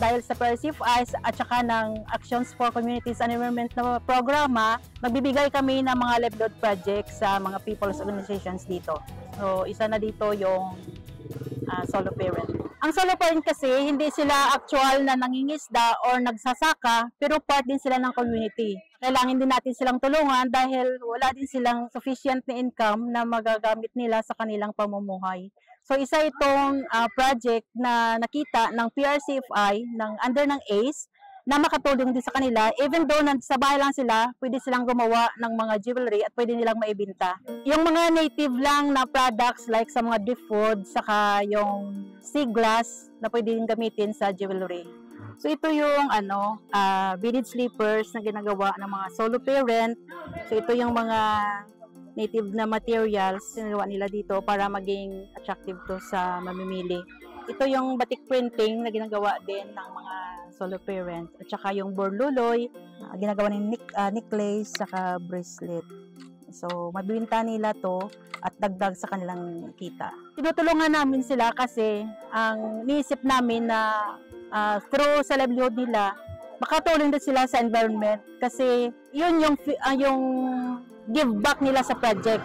dahil sa PRCFI at saka ng Actions for Communities and Environment na programa, magbibigay kami ng mga livelihood projects sa mga people's organizations dito. So, isa na dito yung solo parent. Ang solo parent kasi, hindi sila actual na nangingisda or nagsasaka, pero part din sila ng community. Kailangan din natin silang tulungan dahil wala din silang sufficient na income na magagamit nila sa kanilang pamumuhay. So, isa itong project na nakita ng PRCFI, under ng ACE, na makatulong din sa kanila. Even though sa bahay lang sila, pwede silang gumawa ng mga jewelry at pwede nilang maibenta. Yung mga native lang na products like sa mga driftwood, saka yung sea glass na pwede din gamitin sa jewelry. So ito yung beaded slippers na ginagawa ng mga solo parent. So ito yung mga native na materials ginagawa nila dito para maging attractive to sa mamimili. Ito yung batik printing na ginagawa din ng mga solo parent. At saka yung borluloy, ginagawa ng necklace, saka bracelet. So, mabibinta nila to at dagdag sa kanilang kita. Tinutulungan namin sila kasi ang niisip namin na through sa livelihood nila, makatulong din sila sa environment kasi yun yung give back nila sa project.